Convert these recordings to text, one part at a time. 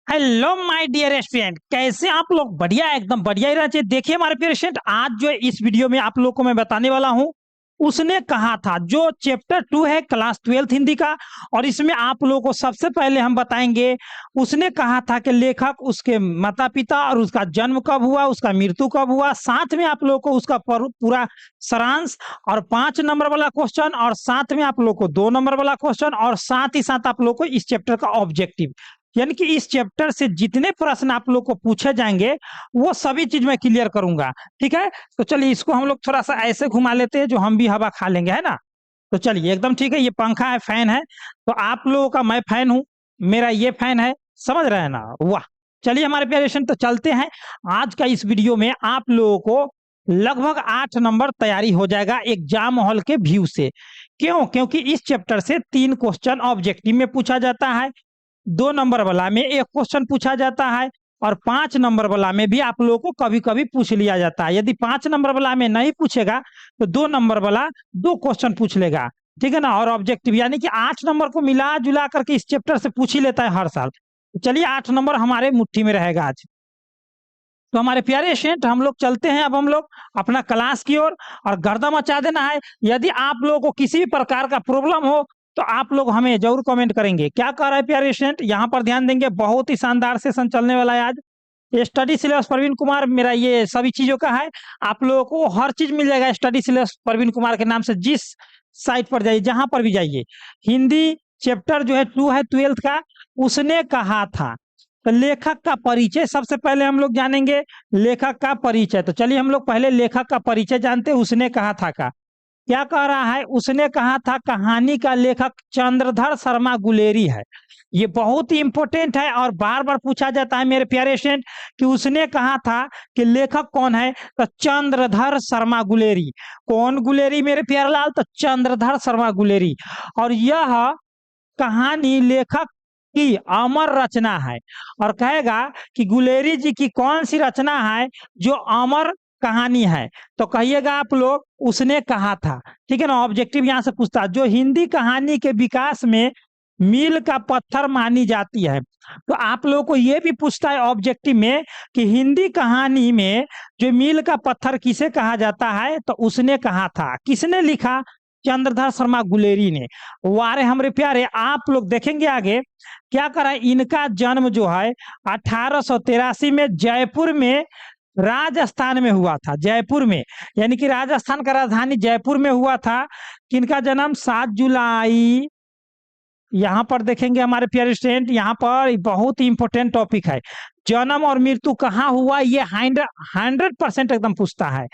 Hello my dear student, कैसे आप लोग? बढ़िया, एकदम बढ़िया ही रहना चाहिए। देखिए हमारे पेशेंट, आज जो इस वीडियो में आप लोग को मैं बताने वाला हूँ, उसने कहा था जो चैप्टर 2 है क्लास 12th हिंदी का, और इसमें आप लोगों को सबसे पहले हम बताएंगे। उसने कहा था कि लेखक, उसके माता पिता और उसका जन्म कब हुआ, उसका मृत्यु कब हुआ, साथ में आप लोगों को उसका पूरा सारांश और 5 नंबर वाला क्वेश्चन, और साथ में आप लोग को 2 नंबर वाला क्वेश्चन, और साथ ही साथ आप लोग को इस चैप्टर का ऑब्जेक्टिव, यानी कि इस चैप्टर से जितने प्रश्न आप लोग को पूछे जाएंगे वो सभी चीज मैं क्लियर करूंगा। ठीक है, तो चलिए इसको हम लोग थोड़ा सा ऐसे घुमा लेते हैं जो हम भी हवा खा लेंगे, है ना। तो चलिए एकदम ठीक है, ये पंखा है, फैन है, तो आप लोगों का मैं फैन हूं, मेरा ये फैन है, समझ रहे हैं ना। वाह, चलिए हमारे प्यारे स्टूडेंट, तो चलते हैं। आज का इस वीडियो में आप लोगों को लगभग 8 नंबर तैयारी हो जाएगा एग्जाम हॉल के व्यू से। क्यों? क्योंकि इस चैप्टर से 3 क्वेश्चन ऑब्जेक्टिव में पूछा जाता है, 2 नंबर वाला में 1 क्वेश्चन पूछा जाता है, और 5 नंबर वाला में भी आप लोगों को कभी कभी पूछ लिया जाता है। यदि 5 नंबर वाला में नहीं पूछेगा तो 2 नंबर वाला 2 क्वेश्चन पूछ लेगा, ठीक है ना। और ऑब्जेक्टिव यानी कि 8 नंबर को मिला जुला करके इस चैप्टर से पूछ ही लेता है हर साल। चलिए 8 नंबर हमारे मुट्ठी में रहेगा आज। तो हमारे प्यारे स्टूडेंट, हम लोग चलते हैं अब हम लोग अपना क्लास की ओर, और गर्दा मचा देना है। यदि आप लोगों को किसी भी प्रकार का प्रॉब्लम हो तो आप लोग हमें जरूर कमेंट करेंगे। क्या कह रहा है प्यारे स्टूडेंट, यहाँ पर ध्यान देंगे, बहुत ही शानदार सेशन चलने वाला है आज। स्टडी सिलेबस प्रवीण कुमार मेरा ये सभी चीजों का है, आप लोगों को हर चीज मिल जाएगा स्टडी सिलेबस प्रवीण कुमार के नाम से। जिस साइट पर जाइए, जहां पर भी जाइए, हिंदी चैप्टर जो है 2 है 12th का, उसने कहा था। तो लेखक का परिचय सबसे पहले हम लोग जानेंगे, लेखक का परिचय। तो चलिए हम लोग पहले लेखक का परिचय जानते हैं। उसने कहा था का क्या कह रहा है? उसने कहा था कहानी का लेखक चंद्रधर शर्मा गुलेरी है। ये बहुत ही इंपॉर्टेंट है और बार बार पूछा जाता है मेरे प्यारे स्टूडेंट कि उसने कहा था कि लेखक कौन है, तो चंद्रधर शर्मा गुलेरी। कौन गुलेरी मेरे प्यारे लाल? तो चंद्रधर शर्मा गुलेरी। और यह कहानी लेखक की अमर रचना है, और कहेगा कि गुलेरी जी की कौन सी रचना है जो अमर कहानी है। तो कहिएगा आप लोग, उसने कहा था। ठीक है ना, ऑब्जेक्टिव यहां से पूछता है, जो हिंदी कहानी के विकास में मील का पत्थर मानी जाती है। तो आप लोगों को यह भी पूछता है ऑब्जेक्टिव में कि हिंदी कहानी में जो मील का पत्थर किसे कहा जाता है, तो उसने कहा था। किसने लिखा? चंद्रधर शर्मा गुलेरी ने। वारे हमरे प्यारे, आप लोग देखेंगे आगे क्या करा। इनका जन्म जो है 1883 में जयपुर में, राजस्थान में हुआ था। जयपुर में, यानी कि राजस्थान का राजधानी जयपुर में हुआ था। किनका जन्म? 7 जुलाई। यहाँ पर देखेंगे हमारे प्यारे स्टूडेंट, यहाँ पर बहुत ही इंपॉर्टेंट टॉपिक है, जन्म और मृत्यु कहाँ हुआ, ये 100% एकदम पूछता है।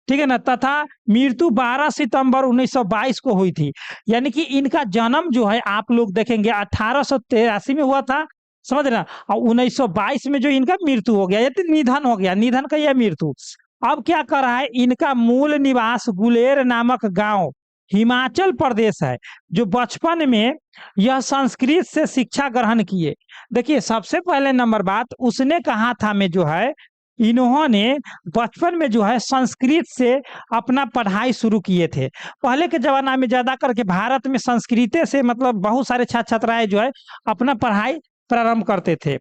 ठीक है ना। तथा मृत्यु 12 सितंबर 1922 को हुई थी। यानी कि इनका जन्म जो है आप लोग देखेंगे 1883 में हुआ था, समझ रहे ना। और 1922 में जो इनका मृत्यु हो गया, या तो निधन हो गया, निधन का यह मृत्यु। अब क्या कर रहा है, इनका मूल निवास गुलेर नामक गांव हिमाचल प्रदेश है। जो बचपन में यह संस्कृत से शिक्षा ग्रहण किए। देखिए सबसे पहले नंबर बात, उसने कहा था में जो है, इन्होंने बचपन में जो है संस्कृत से अपना पढ़ाई शुरू किए थे। पहले के जमाना में ज्यादा करके भारत में संस्कृत से मतलब बहुत सारे छात्र छात्राएं जो है अपना पढ़ाई प्रारंभ करते थे।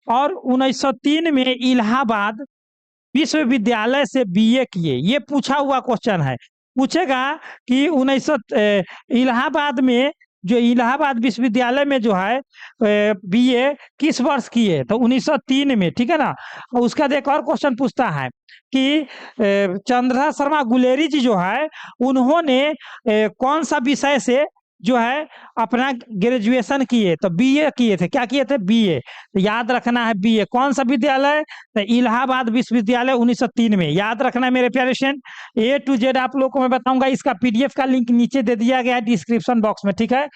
और 1903 में इलाहाबाद विश्वविद्यालय से बीए किए। ये पूछा हुआ क्वेश्चन है, पूछेगा कि 1900 इलाहाबाद में, जो इलाहाबाद विश्वविद्यालय में जो है बीए किस वर्ष किए, तो 1903 में। ठीक है ना। उसका एक और क्वेश्चन पूछता है कि चंद्रधर शर्मा गुलेरी जी जो है, उन्होंने कौन सा विषय से जो है अपना ग्रेजुएशन किए, तो बीए किए थे। क्या किए थे? बीए। तो याद रखना है बीए कौन सा विद्यालय, तो इलाहाबाद विश्वविद्यालय 1903 में। याद रखना है मेरे प्यारे स्टूडेंट, A to Z आप लोगों को मैं बताऊंगा। इसका पीडीएफ का लिंक नीचे दे दिया गया है डिस्क्रिप्शन बॉक्स में। ठीक है।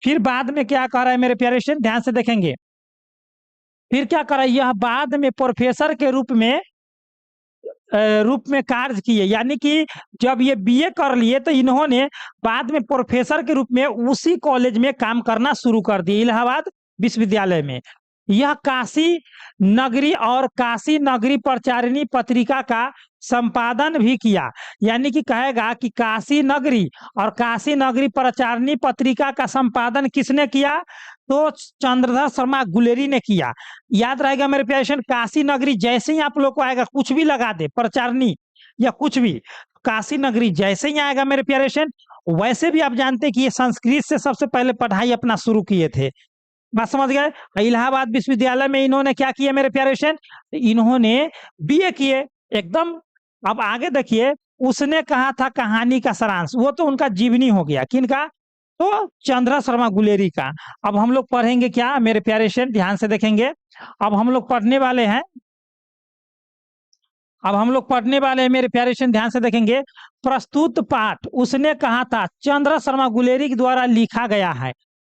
फिर बाद में क्या कर रहा है मेरे प्यारे स्टूडेंट, ध्यान से देखेंगे। फिर क्या कर रहा है, यह बाद में प्रोफेसर के रूप में कार्य किए। यानी कि जब ये बीए कर लिए तो इन्होंने बाद में प्रोफेसर के रूप में उसी कॉलेज में काम करना शुरू कर दिए, इलाहाबाद विश्वविद्यालय में। यह काशी नगरी और काशी नगरी प्रचारिणी पत्रिका का संपादन भी किया। यानी कि कहेगा कि काशी नगरी और काशी नगरी प्रचारिणी पत्रिका का संपादन किसने किया, तो चंद्रधर शर्मा गुलेरी ने किया। याद रहेगा मेरे प्यारे, काशी नगरी जैसे ही आप लोग को आएगा, कुछ भी लगा दे, प्रचारनी या कुछ भी, काशी नगरी जैसे ही आएगा मेरे प्यारे, वैसे भी आप जानते हैं कि ये संस्कृत से सबसे पहले पढ़ाई अपना शुरू किए थे। बात समझ गए। इलाहाबाद विश्वविद्यालय में इन्होंने क्या किया मेरे प्यारे, इन्होंने बीए किए एकदम। अब आगे देखिए, उसने कहा था कहानी का सारांश, वो तो उनका जीवनी हो गया, किनका, तो चंद्र शर्मा गुलेरी का। अब हम लोग पढ़ेंगे क्या मेरे प्यारे, ध्यान से देखेंगे। अब हम लोग पढ़ने वाले हैं, मेरे प्यारे, ध्यान से देखेंगे। प्रस्तुत पाठ उसने कहा था चंद्र शर्मा गुलेरी के द्वारा लिखा गया है।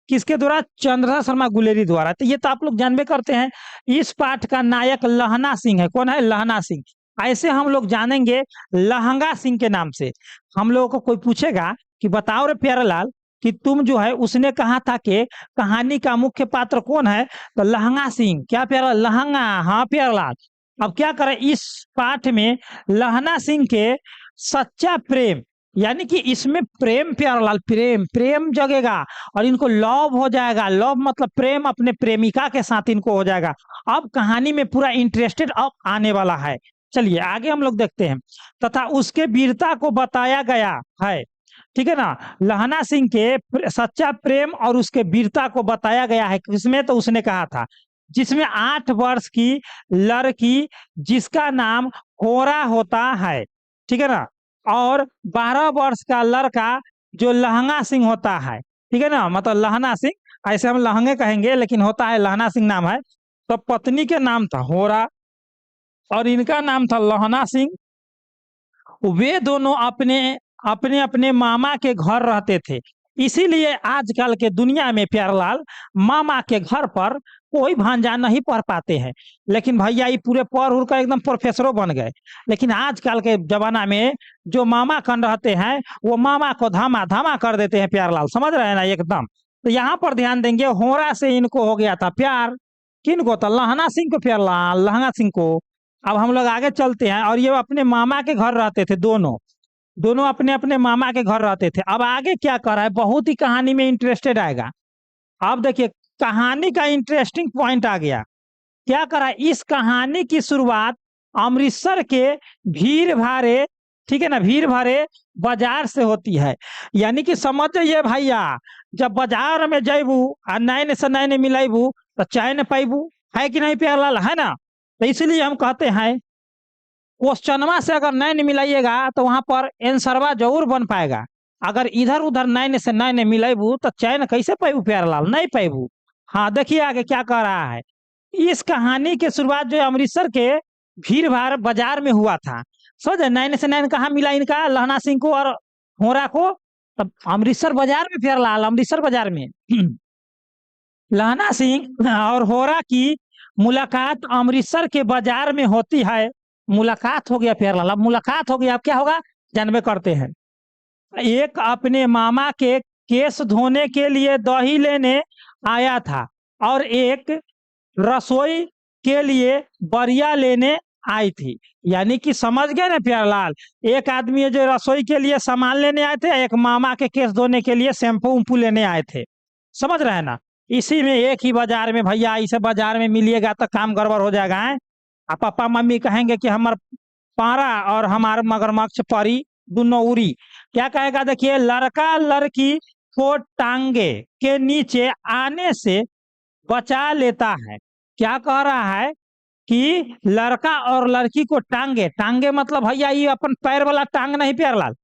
किसके द्वारा, चंद्र शर्मा गुलेरी द्वारा। तो ये तो आप लोग जानबे करते हैं। इस पाठ का नायक लहना सिंह है। कौन है, लहना सिंह। ऐसे हम लोग जानेंगे लहंगा सिंह के नाम से। हम लोगों को कोई पूछेगा कि बताओ रे प्यारेलाल कि तुम जो है, उसने कहा था कि कहानी का मुख्य पात्र कौन है, तो लहंगा सिंह। क्या प्यारा, लहंगा, हाँ प्यारेलाल। अब क्या करें, इस पाठ में लहना सिंह के सच्चा प्रेम, यानी कि इसमें प्रेम, प्यारेलाल, प्रेम जगेगा और इनको लव हो जाएगा। लव मतलब प्रेम, अपने प्रेमिका के साथ इनको हो जाएगा। अब कहानी में पूरा इंटरेस्टेड अब आने वाला है। चलिए आगे हम लोग देखते हैं। तथा उसके वीरता को बताया गया है, ठीक है ना। लहना सिंह के सच्चा प्रेम और उसके वीरता को बताया गया है किसमें, तो उसने कहा था जिसमें 8 वर्ष की लड़की जिसका नाम होरा होता है, ठीक है ना, और 12 वर्ष का लड़का जो लहंगा सिंह होता है, ठीक है ना, मतलब लहना सिंह, ऐसे हम लहंगे कहेंगे लेकिन होता है लहना सिंह नाम है। तो पत्नी के नाम था होरा और इनका नाम था लहना सिंह। वे दोनों अपने अपने अपने मामा के घर रहते थे। इसीलिए आजकल के दुनिया में प्यारेलाल मामा के घर पर कोई भांजा नहीं पढ़ पाते हैं, लेकिन भैया ये पूरे पढ़ उड़ कर एकदम प्रोफेसरों बन गए। लेकिन आजकल के जमाना में जो मामा कन रहते हैं वो मामा को धामा धामा कर देते हैं प्यारेलाल, समझ रहे हैं ना एकदम। तो यहाँ पर ध्यान देंगे, होरा से इनको हो गया था प्यार। किनको, तो लहना सिंह को, प्यारेलाल लहंगा सिंह को। अब हम लोग आगे चलते हैं, और ये अपने मामा के घर रहते थे, दोनों अपने अपने मामा के घर रहते थे। अब आगे क्या कर रहा है, बहुत ही कहानी में इंटरेस्टेड आएगा। अब देखिए कहानी का इंटरेस्टिंग पॉइंट आ गया। क्या करा, इस कहानी की शुरुआत अमृतसर के भीड़ भारे, ठीक है ना, भीड़ भारे बाजार से होती है। यानी कि समझ जाइए भैया, जब बाजार में जैबू और नैन से नैन मिलेबू तो चैन पैबू, है कि नहीं प्यारेलाल, है ना। तो इसलिए हम कहते हैं क्वेश्चनवा से अगर नैन मिलाइएगा तो वहां पर आंसरवा जरूर बन पाएगा। अगर इधर उधर नैन से नैन मिलेबू तो चैन कैसे पैबू प्यारेलाल, नहीं पैबू। हाँ देखिए आगे क्या कह रहा है। इस कहानी की शुरुआत जो अमृतसर के भीड़ भाड़ बाजार में हुआ था। समझ, नैन से नैन कहाँ मिला इनका, लहना सिंह को और होरा को, तब अमृतसर बाजार में प्यारेलाल, अमृतसर बाजार में लहना सिंह और होरा की मुलाकात अमृतसर के बाजार में होती है। मुलाकात हो गया प्यारेलाल, अब मुलाकात हो गया, अब क्या होगा जानबे करते हैं। एक अपने मामा के केस धोने के लिए दही लेने आया था और एक रसोई के लिए बरिया लेने आई थी। यानी कि समझ गए ना प्यारेलाल, एक आदमी है जो रसोई के लिए सामान लेने आए थे, एक मामा के केस धोने के लिए शैम्पू उम्पू लेने आए थे। समझ रहे हैं ना। इसी में एक ही बाजार में भैया, इसे बाजार में मिलिएगा तो काम गड़बड़ हो जाएगा है। आप पापा मम्मी कहेंगे कि हमार पारा और हमार मगरमच्छ परी दोनों उड़ी। क्या कहेगा, देखिए, लड़का लड़की को टांगे के नीचे आने से बचा लेता है। क्या कह रहा है कि लड़का और लड़की को टांगे, टांगे मतलब भैया ये अपन पैर वाला टांग नहीं प्यारेलाल,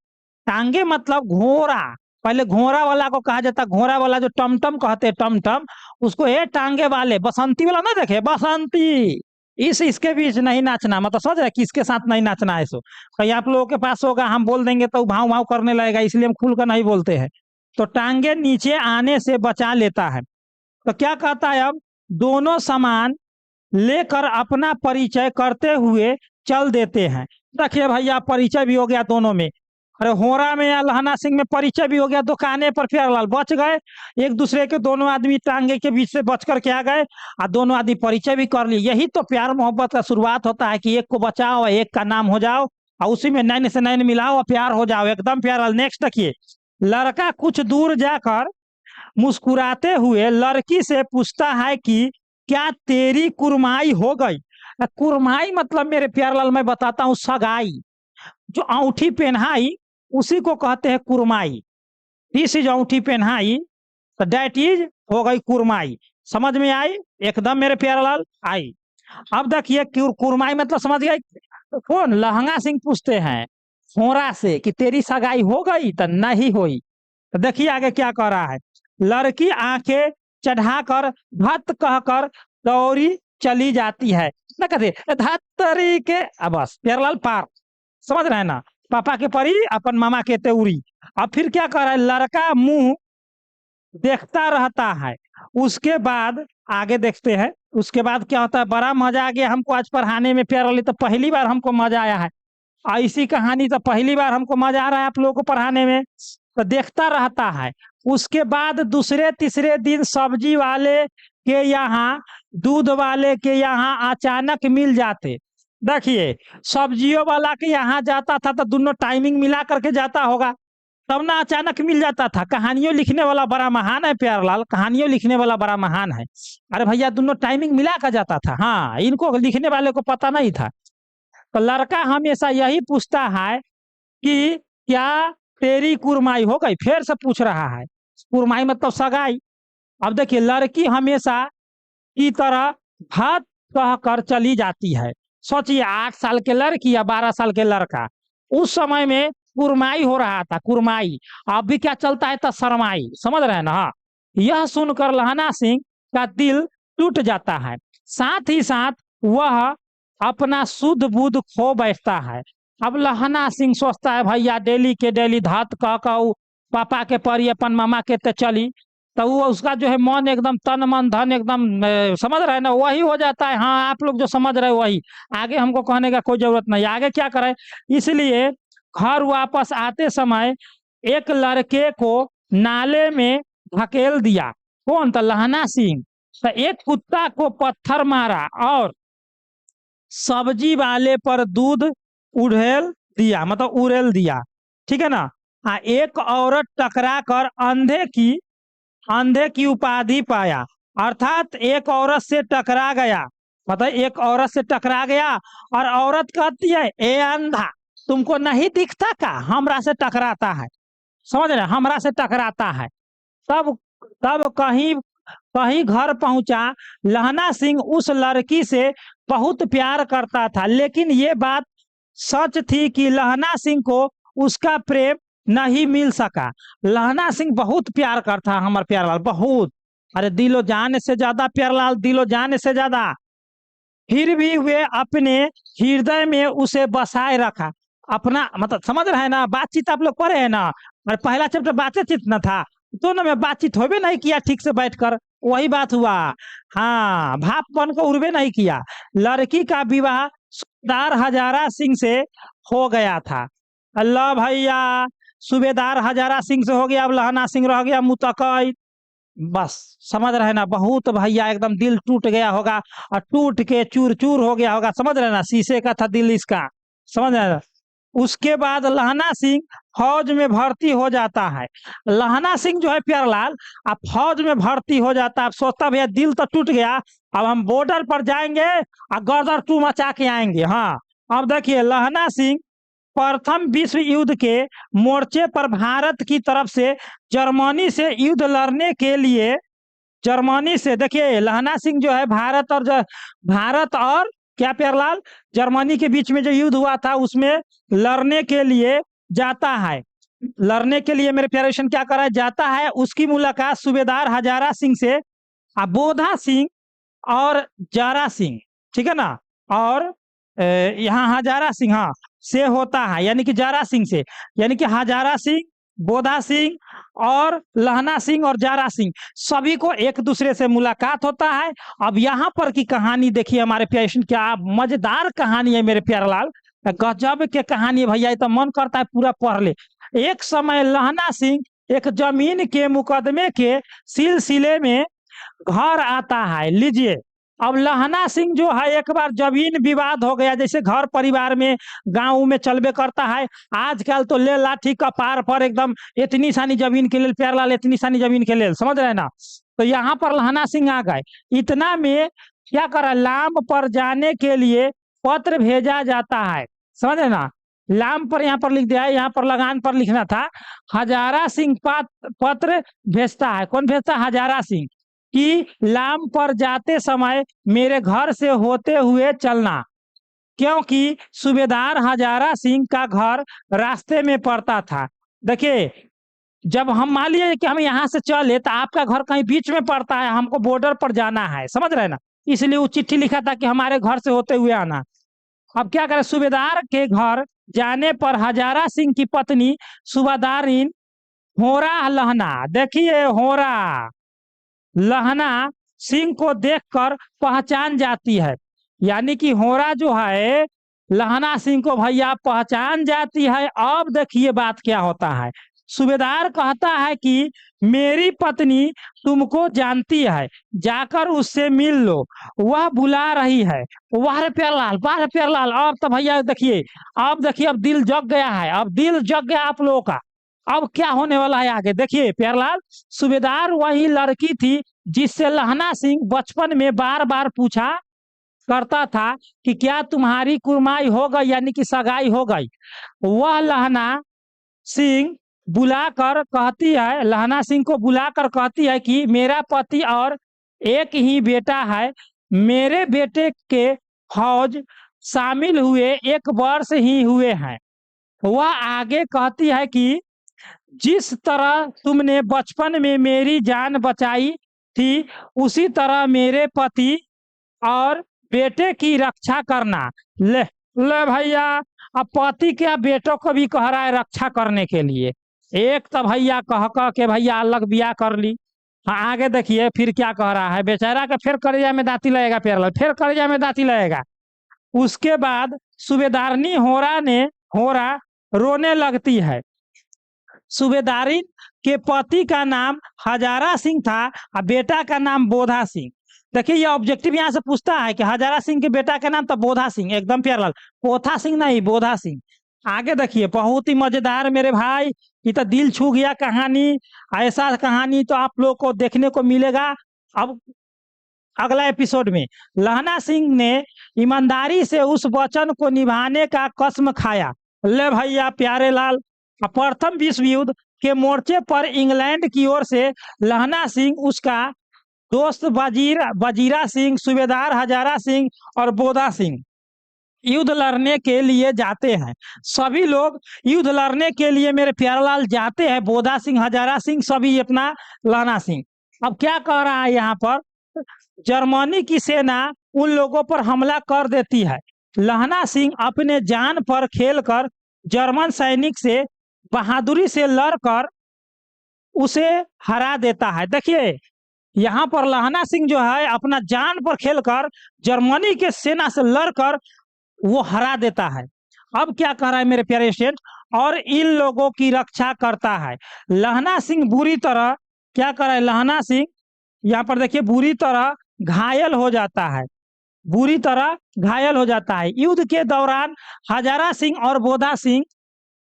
टांगे मतलब घोड़ा। पहले घोड़ा वाला को कहा जाता, घोड़ा वाला जो टमटम कहते हैं, टमटम, उसको ये टांगे वाले, बसंती वाला ना देखे, बसंती, इसके बीच नहीं नाचना, मतलब समझ रहे किसके साथ नहीं नाचना है। सो कहीं आप लोगों के पास होगा, हम बोल देंगे तो भाव भाव करने लगेगा, इसलिए हम खुलकर नहीं बोलते हैं। तो टांगे नीचे आने से बचा लेता है। तो क्या कहता है, अब दोनों सामान लेकर अपना परिचय करते हुए चल देते हैं। देखिए भैया परिचय भी हो गया दोनों में, अरे होरा में या लहना सिंह में परिचय भी हो गया, दुकाने पर प्यारेलाल बच गए एक दूसरे के, दोनों आदमी टांगे के बीच से बच करके आ गए और दोनों आदमी परिचय भी कर लिए। यही तो प्यार मोहब्बत का शुरुआत होता है कि एक को बचाओ, एक का नाम हो जाओ और उसी में नैन से नैन मिलाओ और प्यार हो जाओ एकदम प्यारेलाल। नेक्स्ट देखिए, लड़का कुछ दूर जाकर मुस्कुराते हुए लड़की से पूछता है कि क्या तेरी कुरमाई हो गई। कुरमाई मतलब मेरे प्यारलाल मैं बताता हूँ सगाई, जो अंगूठी पहनाई उसी को कहते हैं कुरमाई। दिस इज अंगूठी पहनाई, तो डेट इज हो गई कुरमाई। समझ में आई एकदम मेरे प्यारलाल आई। अब देखिए कुरमाई मतलब समझ गए कौन, लहंगा सिंह पूछते हैं फोरा से कि तेरी सगाई हो गई, तो नहीं हुई। तो देखिए आगे क्या कह रहा है, लड़की आंखें चढ़ाकर भत कहकर दौड़ी चली जाती है। ना कहते धत्तरी के, अब बस प्यारलाल पार, समझ रहे हैं ना, पापा के परी अपन मामा के तेउरी। अब फिर क्या कर रहा है, लड़का मुंह देखता रहता है। उसके बाद आगे देखते हैं, उसके बाद क्या होता है, बड़ा मजा आ गया हमको आज पढ़ाने में प्यारलाल, तो पहली बार हमको मजा आया है ऐसी कहानी, तो पहली बार हमको मजा आ रहा है आप लोगों को पढ़ाने में। तो देखता रहता है। उसके बाद दूसरे तीसरे दिन सब्जी वाले के यहाँ दूध वाले के यहाँ अचानक मिल जाते। देखिए सब्जियों वाला के यहाँ जाता था तो दोनों टाइमिंग मिला करके जाता होगा, तब ना अचानक मिल जाता था। कहानियों लिखने वाला बड़ा महान है प्यारलाल, कहानियों लिखने वाला बड़ा महान है। अरे भैया दोनों टाइमिंग मिला कर जाता था, हाँ इनको लिखने वाले को पता नहीं था। तो लड़का हमेशा यही पूछता है कि क्या तेरी कुरमाई हो गई, फिर से पूछ रहा है। कुरमाई मतलब सगाई। अब देखिए लड़की हमेशा की तरह भात कहकर चली जाती है। सोचिए 8 साल के लड़की या 12 साल के लड़का, उस समय में कुरमाई हो रहा था, कुरमाई। अब भी क्या चलता है तो शरमाई, समझ रहे हैं ना। यह सुनकर लहना सिंह का दिल टूट जाता है, साथ ही साथ वह अपना शुद्ध बुद्ध खो बैठता है। अब लहना सिंह सोचता है भैया डेली के डेली धात कह पापा के परी अपन मामा के ते चली, तो वो उसका जो है मन एकदम तन मन धन एकदम समझ रहे हैं ना, वही हो जाता है। हाँ आप लोग जो समझ रहे हो वही, आगे हमको कहने का कोई जरूरत नहीं, आगे क्या करें। इसलिए घर वापस आते समय एक लड़के को नाले में धकेल दिया। कौन, तो लहना सिंह। तो एक कुत्ता को पत्थर मारा और सब्जी वाले पर दूध उड़ेल दिया, मतलब उड़ेल दिया, ठीक है ना। एक औरत टकरा कर अंधे की उपाधि पाया, अर्थात एक औरत से टकरा गया, मतलब एक औरत से टकरा गया और औरत कहती है ए अंधा तुमको नहीं दिखता का, हमरा से टकराता है, समझ रहे, हमरा से टकराता है। तब तब कहीं कहीं घर पहुंचा। लहना सिंह उस लड़की से बहुत प्यार करता था, लेकिन ये बात सच थी कि लहना सिंह को उसका प्रेम नहीं मिल सका। लहना सिंह बहुत प्यार करता हमारे प्यारलाल, बहुत, अरे दिलो जान से ज्यादा प्यारलाल, दिलो जान से ज्यादा। फिर भी वे अपने हृदय में उसे बसाए रखा अपना, मतलब समझ रहे हैं ना, बातचीत आप लोग पढ़े हैं ना, और पहला चैप्टर बातचीत न था, दोनों में बातचीत होबे नहीं किया ठीक से बैठकर, वही बात हुआ। हाँ भापपन को उड़बे नहीं किया। लड़की का विवाह सूबेदार हजारा सिंह से हो गया था। अल्लाह भैया सूबेदार हजारा सिंह से हो गया, अब लहना सिंह रह गया मुतकई। बस समझ रहे ना, बहुत भैया एकदम दिल टूट गया होगा और टूट के चूर चूर हो गया होगा, समझ रहे ना, शीशे का था दिल इसका, समझ रहे ना। उसके बाद लहना सिंह फौज में भर्ती हो जाता है। लहना सिंह जो है प्यारलाल अब फौज में भर्ती हो जाता है। अब सोचता भैया दिल तो टूट गया, अब हम बॉर्डर पर जाएंगे और गर्दर टू मचा के आएंगे। हाँ अब देखिए लहना सिंह प्रथम विश्व युद्ध के मोर्चे पर भारत की तरफ से जर्मनी से युद्ध लड़ने के लिए, जर्मनी से, देखिए लहना सिंह जो है भारत और क्या प्यारलाल जर्मनी के बीच में जो युद्ध हुआ था उसमें लड़ने के लिए जाता है। लड़ने के लिए मेरे प्यारे क्या कर रहा है, जाता है। उसकी मुलाकात सूबेदार हजारा सिंह से, बोधा सिंह और जारा सिंह, ठीक है ना, और यहाँ हजारा सिंह हाँ से होता है, यानी कि जारा सिंह से, यानी कि हजारा सिंह, बोधा सिंह और लहना सिंह और जारा सिंह सभी को एक दूसरे से मुलाकात होता है। अब यहाँ पर की कहानी देखिए हमारे प्यारे, क्या मजेदार कहानी है मेरे प्यारलाल, गजब के कहानी है भैया, तो मन करता है पूरा पढ़ ले। एक समय लहना सिंह एक जमीन के मुकदमे के सिलसिले में घर आता है, लीजिए। अब लहना सिंह जो है एक बार जमीन विवाद हो गया, जैसे घर परिवार में गांव में चलबे करता है आजकल, तो ले लाठी कपार पर एकदम इतनी सानी जमीन के लिए, प्यारलाल इतनी सानी जमीन के लिए, समझ रहे हैं ना। तो यहाँ पर लहना सिंह आ गए। इतना में क्या करा, लाम पर जाने के लिए पत्र भेजा जाता है, समझ रहे ना। लाम पर यहाँ पर लिख दिया है, यहाँ पर लगान पर लिखना था। हजारा सिंह पत्र भेजता है, कौन भेजता है, हजारा सिंह, कि लाम पर जाते समय मेरे घर से होते हुए चलना, क्योंकि सूबेदार हजारा सिंह का घर रास्ते में पड़ता था। देखिए, जब हम मान लिए कि हम यहाँ से चले तो आपका घर कहीं बीच में पड़ता है, हमको बॉर्डर पर जाना है, समझ रहे हैं ना, इसलिए वो चिट्ठी लिखा था कि हमारे घर से होते हुए आना। अब क्या करें, सूबेदार के घर जाने पर हजारा सिंह की पत्नी सूबेदारिन होरा लहना, देखिए होरा लहना सिंह को देखकर पहचान जाती है, यानी कि होरा जो है लहना सिंह को भैया पहचान जाती है। अब देखिए बात क्या होता है, सूबेदार कहता है कि मेरी पत्नी तुमको जानती है, जाकर उससे मिल लो, वह बुला रही है। वाह रे प्यारलाल, वाह रे प्यारलाल, अब तो भैया देखिए, अब दिल जग गया है, अब दिल जग गया आप लोगों का। अब क्या होने वाला है आगे देखिए प्यारलाल। सूबेदार वही लड़की थी जिससे लहना सिंह बचपन में बार बार पूछा करता था कि क्या तुम्हारी कुर्माई हो गई, यानी कि सगाई हो गई। वह लहना सिंह बुलाकर कहती है, लहना सिंह को बुलाकर कहती है कि मेरा पति और एक ही बेटा है, मेरे बेटे के फौज शामिल हुए 1 वर्ष ही हुए हैं। वह आगे कहती है कि जिस तरह तुमने बचपन में मेरी जान बचाई थी, उसी तरह मेरे पति और बेटे की रक्षा करना। ले ले भैया, अब पति क्या बेटों को भी कह रहा है रक्षा करने के लिए। एक तो भैया कह के भैया अलग ब्याह कर ली। हाँ आगे देखिए फिर क्या कह रहा है, बेचारा का फिर कलेजा में दाती लगेगा प्यारलाल, फिर कलेजा में दाती लगेगा। उसके बाद सूबेदारनी होरा रोने लगती है। सूबेदारी के पति का नाम हजारा सिंह था और बेटा का नाम बोधा सिंह। देखिए ये ऑब्जेक्टिव यहाँ से पूछता है कि हजारा सिंह के बेटा का नाम तो बोधा सिंह, एकदम प्यारलाल, पोथा सिंह नहीं बोधा सिंह। आगे देखिए बहुत ही मजेदार मेरे भाई, ये तो दिल छू गया कहानी। ऐसा कहानी तो आप लोग को देखने को मिलेगा अब अगला एपिसोड में। लहना सिंह ने ईमानदारी से उस वचन को निभाने का कसम खाया। ले भैया प्यारे लाल, प्रथम विश्व युद्ध के मोर्चे पर इंग्लैंड की ओर से लहना सिंह, उसका दोस्त वजीरा सिंह, सूबेदार हजारा सिंह और बोधा सिंह युद्ध लड़ने के लिए जाते हैं। सभी लोग युद्ध लड़ने के लिए मेरे प्यारेलाल जाते हैं, बोधा सिंह हजारा सिंह सभी अपना लहना सिंह। अब क्या कह रहा है यहाँ पर, जर्मनी की सेना उन लोगों पर हमला कर देती है। लहना सिंह अपने जान पर खेलकर जर्मन सैनिक से बहादुरी से लड़कर उसे हरा देता है। देखिए यहाँ पर लहना सिंह जो है अपना जान पर खेलकर जर्मनी के सेना से लड़कर वो हरा देता है। अब क्या कह रहा है मेरे प्यारे स्टूडेंट, और इन लोगों की रक्षा करता है। लहना सिंह बुरी तरह क्या कर रहा है, लहना सिंह यहाँ पर देखिए बुरी तरह घायल हो जाता है, बुरी तरह घायल हो जाता है। युद्ध के दौरान हजारा सिंह और बोधा सिंह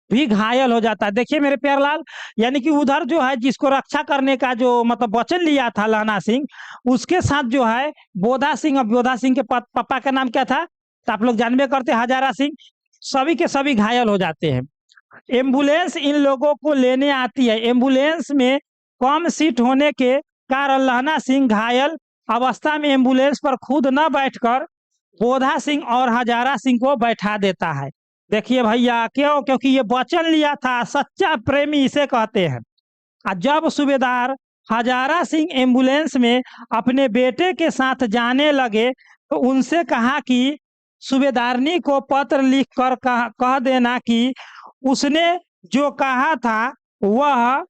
भी घायल हो जाता है। देखिए मेरे प्यारेलाल, यानी कि उधर जो है जिसको रक्षा करने का जो मतलब वचन लिया था लहना सिंह, उसके साथ जो है बोधा सिंह, और बोधा सिंह के पापा का नाम क्या था तो आप लोग जानबे करते हैं हजारा सिंह, सभी के सभी घायल हो जाते हैं। एम्बुलेंस इन लोगों को लेने आती है। एम्बुलेंस में कम सीट होने के कारण लहना सिंह घायल अवस्था में एम्बुलेंस पर खुद न बैठकर बोधा सिंह और हजारा सिंह को बैठा देता है। देखिए भैया क्यों, क्योंकि ये वचन लिया था, सच्चा प्रेमी इसे कहते हैं। जब सूबेदार हजारा सिंह एम्बुलेंस में अपने बेटे के साथ जाने लगे तो उनसे कहा कि सूबेदारनी को पत्र लिखकर कह देना कि उसने जो कहा था वह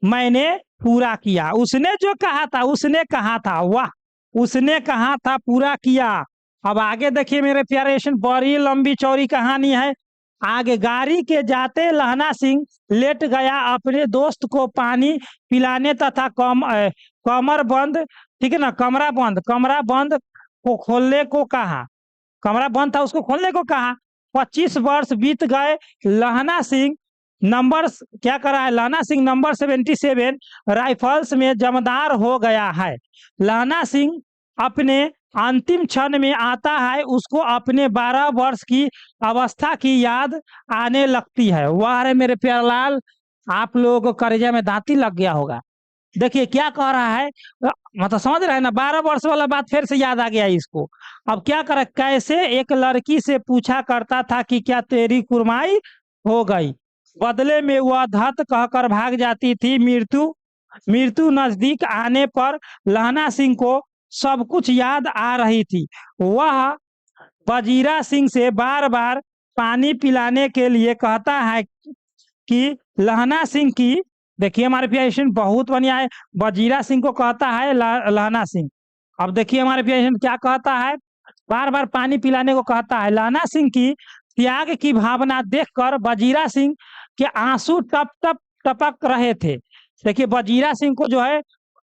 मैंने पूरा किया। उसने जो कहा था, उसने कहा था, वाह, उसने कहा था पूरा किया। अब आगे देखिए मेरे प्यारे, बड़ी लंबी चौड़ी कहानी है। आगे गाड़ी के जाते लहना सिंह लेट गया अपने दोस्त को पानी पिलाने तथा कमर बंद, ठीक है ना, कमरा बंद को खोलने को कहा, कमरा बंद था उसको खोलने को कहा। 25 वर्ष बीत गए, लहना सिंह नंबर क्या करा है, लहना सिंह नंबर 77 राइफल्स में जमदार हो गया है। लहना सिंह अपने अंतिम क्षण में आता है, उसको अपने 12 वर्ष की अवस्था की याद आने लगती है। वाह रे मेरे प्यारलाल, आप लोगों को कलेजे में दांती लग गया होगा। देखिए क्या कह रहा है, मतलब समझ रहे हैं ना, 12 वर्ष वाला बात फिर से याद आ गया इसको। अब क्या करे, कैसे एक लड़की से पूछा करता था कि क्या तेरी कुर्माई हो गई, बदले में वह धत कहकर भाग जाती थी। मृत्यु नजदीक आने पर लहना सिंह को सब कुछ याद आ रही थी। वह वजीरा सिंह से बार बार पानी पिलाने के लिए कहता है कि लहना सिंह की, देखिए हमारे पेशेंट बहुत बढ़िया है, वजीरा सिंह को कहता है लहना सिंह। अब देखिए हमारे पेशेंट क्या कहता है, बार बार पानी पिलाने को कहता है। लहना सिंह की त्याग की भावना देखकर वजीरा सिंह के आंसू टप टप टपक रहे थे। देखिए वजीरा सिंह को जो है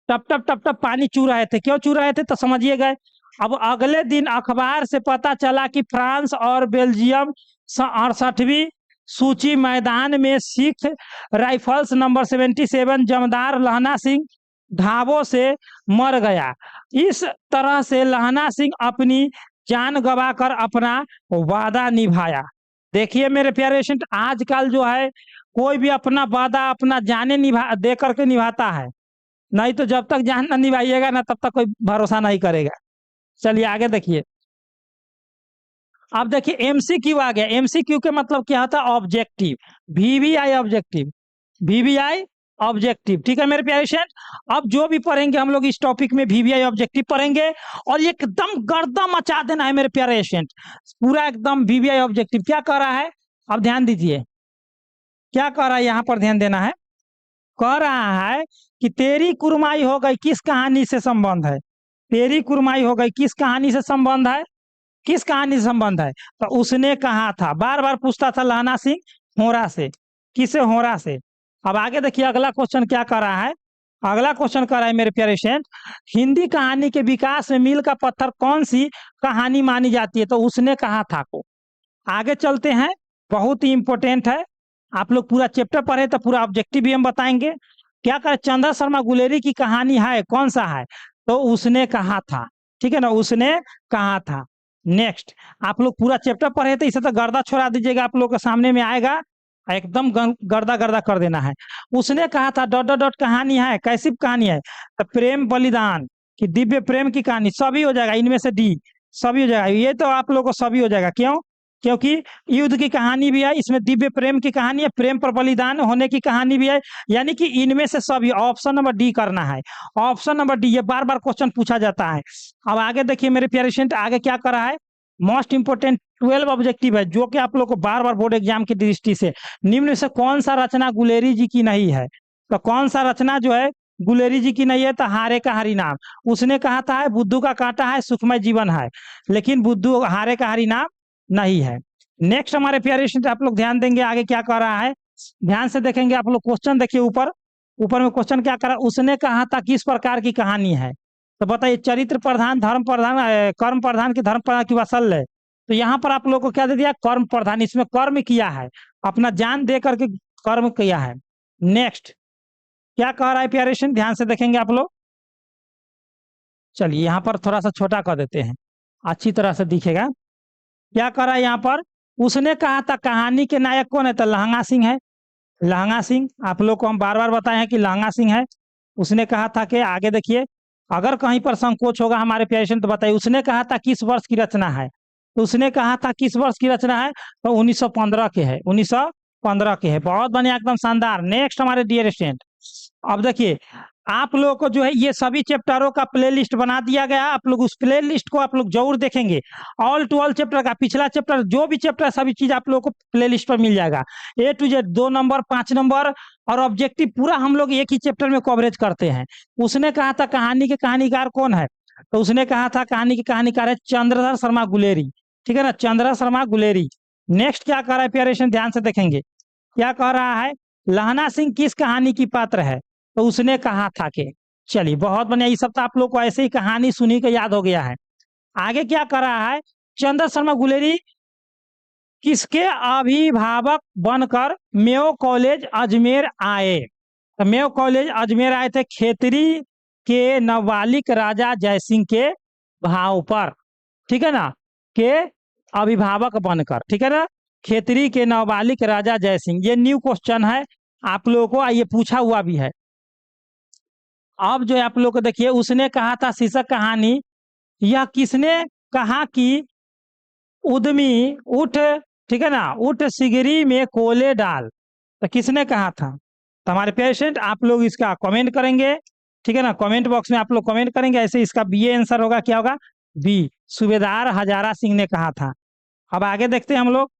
टप टप टप टप पानी चू रहे थे, क्यों चू रहे थे तो समझिए गए। अब अगले दिन अखबार से पता चला कि फ्रांस और बेल्जियम 68वीं सूची मैदान में सिख राइफल्स नंबर 77 जमदार लहना सिंह घावों से मर गया। इस तरह से लहना सिंह अपनी जान गंवाकर अपना वादा निभाया। देखिए मेरे प्यारे पेशेंट, आजकल जो है कोई भी अपना वादा अपना जाने निभा दे करके निभाता है, नहीं तो जब तक जान ना निभाइएगा ना तब तक कोई भरोसा नहीं करेगा। चलिए आगे देखिए। अब देखिए एमसीक्यू आ गया। एमसीक्यू के मतलब क्या होता है, objective, VVI objective, VVI objective. ठीक है मेरे प्यारे स्टूडेंट, अब जो भी पढ़ेंगे हम लोग इस टॉपिक में वीवीआई ऑब्जेक्टिव पढ़ेंगे और एकदम गर्दा मचा देना है मेरे प्यारे स्टूडेंट, पूरा एकदम वीवीआई ऑब्जेक्टिव। क्या कह रहा है, अब ध्यान दीजिए क्या कह रहा है, यहाँ पर ध्यान देना है। कह रहा है कि तेरी कुर्माई हो गई किस कहानी से संबंध है, तेरी कुर्माई हो गई किस कहानी से संबंध है, किस कहानी से संबंध है, तो उसने कहा था, बार बार पूछता था लहना सिंह होरा से, किसे, होरा से। अब आगे देखिए अगला क्वेश्चन क्या कर रहा है, अगला क्वेश्चन कर रहा है मेरे प्यारे स्टूडेंट, हिंदी कहानी के विकास में मील का पत्थर कौन सी कहानी मानी जाती है, तो उसने कहा था को। आगे चलते हैं, बहुत ही इंपॉर्टेंट है, आप लोग पूरा चैप्टर पढ़े तो पूरा ऑब्जेक्टिव भी हम बताएंगे। क्या करे, चंद्र शर्मा गुलेरी की कहानी है, कौन सा है, तो उसने कहा था। ठीक है ना, उसने कहा था। नेक्स्ट, आप लोग पूरा चैप्टर पढ़े थे, इसे तो गर्दा छोड़ा दीजिएगा, आप लोग के सामने में आएगा, एकदम गर्दा गर्दा कर देना है। उसने कहा था डॉट डॉट डॉट कहानी है, कैसी कहानी है, तो प्रेम बलिदान की दिव्य प्रेम की कहानी, सभी हो जाएगा इनमें से डी, सभी हो जाएगा, ये तो आप लोग को सभी हो जाएगा। क्यों, क्योंकि युद्ध की कहानी भी है इसमें, दिव्य प्रेम की कहानी है, प्रेम पर बलिदान होने की कहानी भी है, यानी कि इनमें से सभी, ऑप्शन नंबर डी करना है, ऑप्शन नंबर डी, ये बार बार क्वेश्चन पूछा जाता है। अब आगे देखिए मेरे प्यारे स्टूडेंट, आगे क्या कर रहा है, मोस्ट इंपोर्टेंट 12 ऑब्जेक्टिव है, जो कि आप लोग को बार बार बोर्ड एग्जाम की दृष्टि से, निम्न से कौन सा रचना गुलेरी जी की नहीं है, तो कौन सा रचना जो है गुलेरी जी की नहीं है, तो हारे का हरिनाम। उसने कहा था है बुद्धू का कांटा है सुखमय जीवन है, लेकिन बुद्धू हारे का हरिनाम नहीं है। नेक्स्ट हमारे प्यारे स्टूडेंट, आप लोग ध्यान देंगे आगे क्या कर रहा है, ध्यान से देखेंगे आप लोग, क्वेश्चन देखिए ऊपर, ऊपर में क्वेश्चन क्या कर रहा है, उसने कहा था किस प्रकार की कहानी है, तो बताइए, चरित्र प्रधान, धर्म प्रधान, कर्म प्रधान की धर्म प्रधान की वसल है, तो यहाँ पर आप लोग को क्या दे दिया, कर्म प्रधान, इसमें कर्म किया है, अपना जान दे करके कर्म किया है। नेक्स्ट क्या कह रहा है प्यारे स्टूडेंट, ध्यान से देखेंगे आप लोग। चलिए यहाँ पर थोड़ा सा छोटा कर देते हैं, अच्छी तरह से दिखेगा। क्या कह रहा है यहाँ पर, उसने कहा था कहानी के नायक कौन है, तो लहंगा सिंह है, लहंगा सिंह, आप लोग को हम बार बार बताए हैं कि लहंगा सिंह है। उसने कहा था कि, आगे देखिए, अगर कहीं पर संकोच होगा हमारे पेशेंट तो बताइए, उसने कहा था किस वर्ष की रचना है, तो उसने कहा था किस वर्ष की रचना है, तो 1915 के है, 1915 के है, बहुत बढ़िया एकदम शानदार। नेक्स्ट हमारे डियर स्टूडेंट, अब देखिए आप लोगों को जो है ये सभी चैप्टरों का प्लेलिस्ट बना दिया गया, आप लोग उस प्लेलिस्ट को आप लोग जरूर देखेंगे, ऑल टू ऑल चैप्टर का, पिछला चैप्टर जो भी चैप्टर सभी चीज आप लोगों को प्लेलिस्ट पर मिल जाएगा, ए टू जेड, 2 नंबर 5 नंबर और ऑब्जेक्टिव पूरा हम लोग एक ही चैप्टर में कवरेज करते हैं। उसने कहा था कहानी के कहानीकार कौन है, तो उसने कहा था कहानी के कहानीकार है चंद्रधर शर्मा गुलेरी। ठीक है ना, चंद्रधर शर्मा गुलेरी। नेक्स्ट क्या कह रहा है प्यारे स्टूडेंट, ध्यान से देखेंगे, क्या कह रहा है, लहना सिंह किस कहानी की पात्र है, तो उसने कहा था कि, चलिए बहुत बढ़िया, ये सब तो आप लोग को ऐसे ही कहानी सुनी के याद हो गया है। आगे क्या कर रहा है, चंद्र शर्मा गुलेरी किसके अभिभावक बनकर मेयो कॉलेज अजमेर आए। तो मेयो कॉलेज अजमेर आए थे खेतरी के नवालिक राजा जयसिंह के भाव पर, ठीक है ना, के अभिभावक बनकर, ठीक है ना, खेतरी के नवालिक राजा जयसिंह। ये न्यू क्वेश्चन है आप लोगों को, ये पूछा हुआ भी है। अब जो है आप लोग को देखिए, उसने कहा था शीर्षक कहानी, यह किसने कहा कि उद्यमी उठ, ठीक है ना, उठ सिगरी में कोले डाल, तो किसने कहा था। तो हमारे पेशेंट आप लोग इसका कमेंट करेंगे, ठीक है ना, कमेंट बॉक्स में आप लोग कमेंट करेंगे, ऐसे इसका बी आंसर होगा, क्या होगा, बी, सूबेदार हजारा सिंह ने कहा था। अब आगे देखते हैं हम लोग,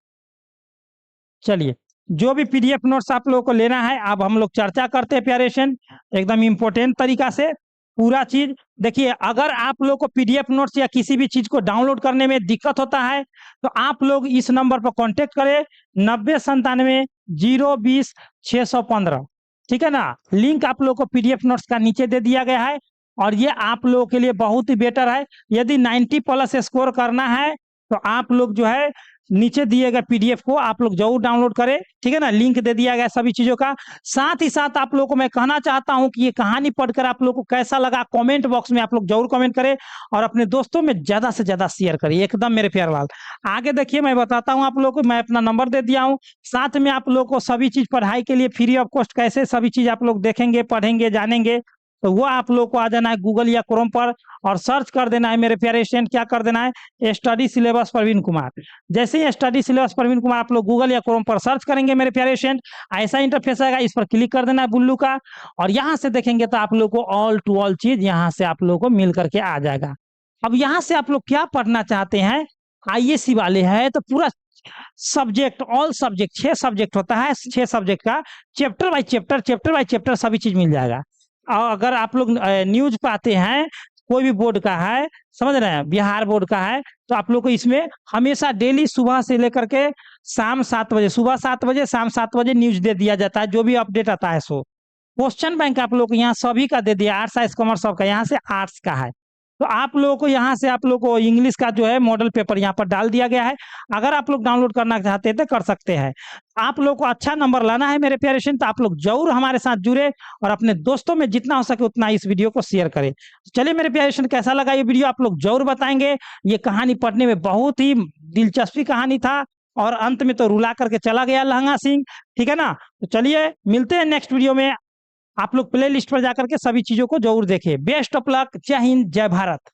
चलिए जो भी पीडीएफ नोट्स आप लोगों को लेना है, अब हम लोग चर्चा करते हैं प्यारे स्टूडेंट, एकदम इम्पोर्टेंट तरीका से पूरा चीज देखिए। अगर आप लोग को पीडीएफ नोट्स या किसी भी चीज को डाउनलोड करने में दिक्कत होता है तो आप लोग इस नंबर पर कांटेक्ट करें, 9097 020 615, ठीक है ना। लिंक आप लोग को पीडीएफ नोट्स का नीचे दे दिया गया है, और ये आप लोगों के लिए बहुत ही बेटर है। यदि 90+ स्कोर करना है तो आप लोग जो है नीचे दिए गए पीडीएफ को आप लोग जरूर डाउनलोड करें, ठीक है ना, लिंक दे दिया गया सभी चीजों का। साथ ही साथ आप लोगों को मैं कहना चाहता हूं कि ये कहानी पढ़कर आप लोग को कैसा लगा, कमेंट बॉक्स में आप लोग जरूर कमेंट करें, और अपने दोस्तों में ज्यादा से ज्यादा शेयर करें, एकदम मेरे प्यारे लाल। आगे देखिए मैं बताता हूं आप लोग को, मैं अपना नंबर दे दिया हूं, साथ में आप लोग को सभी चीज पढ़ाई के लिए फ्री ऑफ कॉस्ट कैसे सभी चीज आप लोग देखेंगे, पढ़ेंगे, जानेंगे, तो वो आप लोग को आ जाना है गूगल या क्रोम पर और सर्च कर देना है मेरे प्यारे स्टूडेंट, क्या कर देना है, स्टडी सिलेबस प्रवीण कुमार। जैसे ही स्टडी सिलेबस प्रवीण कुमार आप लोग गूगल या क्रोम पर सर्च करेंगे मेरे प्यारे स्टूडेंट, ऐसा इंटरफेस आएगा, इस पर क्लिक कर देना है बुल्लू का, और यहाँ से देखेंगे तो आप लोग को ऑल टू ऑल चीज यहाँ से आप लोग को मिल करके आ जाएगा। अब यहाँ से आप लोग क्या पढ़ना चाहते हैं, आईएससी वाले हैं तो पूरा सब्जेक्ट, ऑल सब्जेक्ट, 6 सब्जेक्ट होता है, 6 सब्जेक्ट का chapter by chapter, chapter by chapter सभी चीज मिल जाएगा। और अगर आप लोग न्यूज पाते हैं, कोई भी बोर्ड का है, समझ रहे हैं, बिहार बोर्ड का है, तो आप लोग को इसमें हमेशा डेली सुबह से लेकर के शाम 7 बजे, सुबह 7 बजे, शाम 7 बजे न्यूज दे दिया जाता है, जो भी अपडेट आता है सो। क्वेश्चन बैंक आप लोग को यहाँ सभी का दे दिया, आर्ट्स साइंस कॉमर्स सबका, यहाँ से आर्ट्स का है, तो आप लोगों को यहाँ से आप लोग को इंग्लिश का जो है मॉडल पेपर यहाँ पर डाल दिया गया है। अगर आप लोग डाउनलोड करना चाहते हैं तो कर सकते हैं। आप लोग को अच्छा नंबर लाना है मेरे प्यारे स्टूडेंट, तो आप लोग जरूर हमारे साथ जुड़े और अपने दोस्तों में जितना हो सके उतना इस वीडियो को शेयर करें। चलिए मेरे प्यारे स्टूडेंट, कैसा लगा ये वीडियो आप लोग जरूर बताएंगे। ये कहानी पढ़ने में बहुत ही दिलचस्पी कहानी था, और अंत में तो रुला करके चला गया लहंगा सिंह, ठीक है ना। तो चलिए मिलते हैं नेक्स्ट वीडियो में। आप लोग प्ले लिस्ट पर जाकर के सभी चीजों को जरूर देखें। बेस्ट ऑफ लक, जय हिंद, जय भारत।